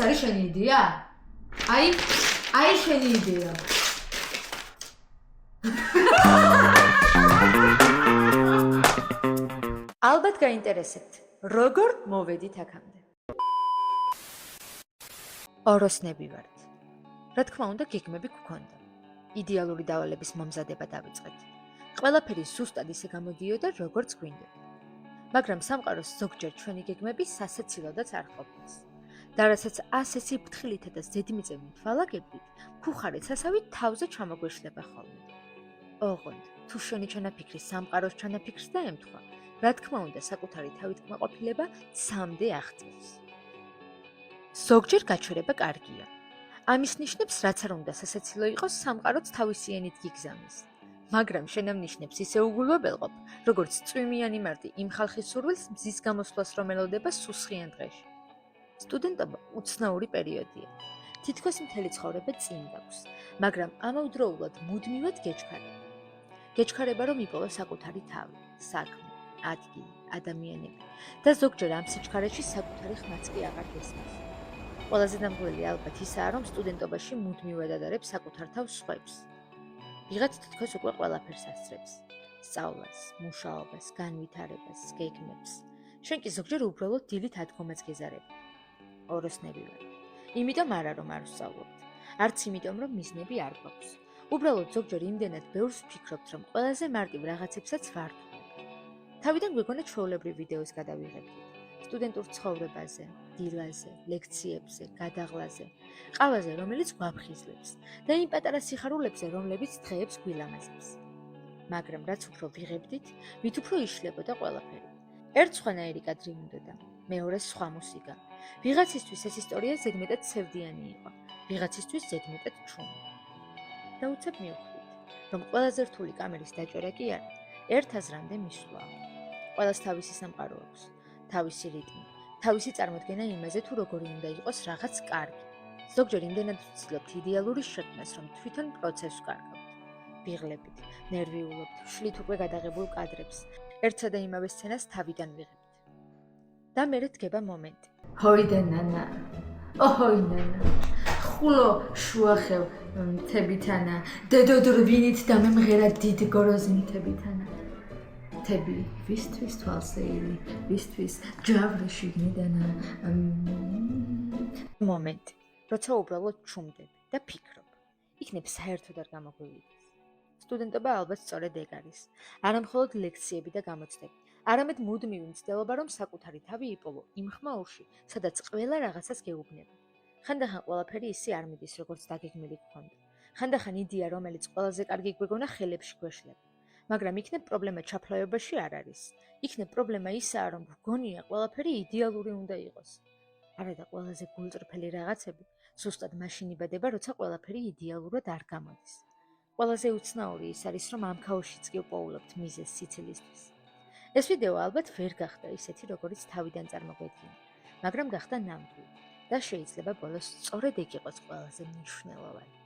არის შენი იდეა? აი შენი იდეა. ალბათ გაინტერესებთ, როგორ მოვედით აქამდე. ოროსნები ვართ. რა თქმა უნდა, გეგმები გქონდა. იდეალური დავალების მომზადება დავიწყეთ. ყველაფერი ზუსტად ისე გამოდიოდა, როგორც გვინდოდა. მაგრამ სამყაროს ზოგჯერ ჩვენი გეგმები სასაცილოდაც არ ყოფნის. და რასაც ასე სიფრთხილითა და ზედმიწევნით ვალაგებდით, ქუხარით სასავით თავზე ჩამოგვეშლება ხოლმე. ოღონდ, თუ შენი ჩანაფიქრი სამყაროს ჩანაფიქრს დაემთხვა, რა თქმა უნდა, საკუთარი თავით კმაყოფილება სამდე აღწევს. ზოგჯერ გაჩვერება კარგია. ამის ნიშნებს, რაც არ უნდა სასაცილო იყოს, სამყაროც თავისი ენით გიგზავნის. მაგრამ შენამნიშნებს ისე უგულვებელყოფ, როგორც წვიმიანი მარტი იმ ხალხის სურვილს მზის გამოსვლას რომ ელოდება სუსხიან დღეში. სტუდენტობა უცნაური პერიოდია. თითქოს მთელი ცხოვრება წინ გაქვს, მაგრამ ამავდროულად მუდმივად გეჩქარება. გეჩქარება, რომ იპოვა საკუთარი თავი, საქმე, ადგილი, ადამიანები და ზოგჯერ ამ სიჩქარეში საკუთარი ხმაც კი აღარ გესმის. ყველაზე დამღლელი ალბათ ისაა, რომ სტუდენტობაში მუდმივად ადარებს საკუთარ თავს სხვებს. ვიღაც თითქოს უკვე ყველაფერს ასწრებს. სწავლას, მუშაობას, განვითარებას, გეგმებს. შენ კი ზოგჯერ უბრალოდ დილით ადგომაც გეზარები. ოროსნები ვარ. იმიტომ არა, რომ არ ვსწავლობთ. არც იმიტომ, რომ მიზნები არ გვაქვს. უბრალოდ ზოგჯერ იმდენად ბევრს ვფიქრობთ, რომ ყველაზე მარტივ რაღაცებსაც ვართულებ. თავიდან გვეგონა ჩვეულებრივ ვიდეოს გადავიღებდით. სტუდენტურ ცხოვრებაზე, დილაზე, ლექციებზე, გადაღლაზე, ყავაზე, რომელიც გვაფხიზლებს და იმ პატარა სიხარულებზე, რომლებიც დღეებს გვილამაზებს. მაგრამ რაც უფრო ვიღებდით, მით უფრო იშლებოდა ყველაფერი. ერთ სხვანაირი კადრი უნდოდა, მეორე სხვა მუსიკა. ვიღაცისთვის ეს ისტორია ზედმეტად ცევდიანი იყო, ვიღაცისთვის ზედმეტად ჩუმი. და უცებ მივხვდით, რომ ყველაზე რთული კამერის დაჭერა კი არა, ერთ აზრამდე მისვლაა. ყველას თავისი სამყარო აქვს, თავისი რიტმი, თავისი წარმოდგენა იმაზე, თუ როგორი უნდა იყოს რაღაც კარგი. ზოგჯერ იმდენად ვცდილობთ იდეალური შექმნას, რომ თვითონ პროცესს ვკარგავთ. ვიღლებით, ნერვიულობთ, ვშლით უკვე გადაღებულ კადრებს, ერთსა და იმავე სცენას თავიდან ვიღებთ. და მერე დგება მომენტი. ჰოიდე ნანა, ოჰოი ნანა, ხულო შუახევ მთებითანა, დედო დრვინით და მემღერა დიდ გოროზი მთებითანა. მთები ვისთვის თვალსეილი, ვისთვის ჯავრი შიგნიდანა. მომენტი, როცა უბრალოდ ჩუმდები და ფიქრობ. იქნებ საერთოდ არ გამოგვივიდეს. სტუდენტობა ალბათ სწორედ ეგ არის. არა მხოლოდ ლექციები და გამოცდები, არამედ მუდმივი მცდელობა, რომ საკუთარი თავი იპოვო იმ ხმაურში, სადაც ყველა რაღაცას გეუბნება. ხანდახან ყველაფერი ისე არ მიდის, როგორც დაგეგმილი გქონდა. ხანდახან იდეა, რომელიც ყველაზე კარგი გვეგონა, ხელებში გვეშლება. მაგრამ იქნებ პრობლემა ჩაფლავებაში არ არის. იქნებ პრობლემა ისაა, რომ გგონია ყველაფერი იდეალური უნდა იყოს. არა და ყველაზე გულწრფელი რაღაცები ზუსტად მაშინ იბადება, როცა ყველაფერი იდეალურად არ გამოდის. ყველაზე უცნაური ის არის, რომ ამ ქაოსშიც კი ვპოულობთ მიზეზს სიცილისთვის. ეს ვიდეო ალბათ ვერ გახდა ისეთი, როგორიც თავიდან წარმოგვედგინა, მაგრამ გახდა ნამდვილი და შეიძლება ბოლოს სწორედ ეგ იყოს ყველაზე მნიშვნელოვანი.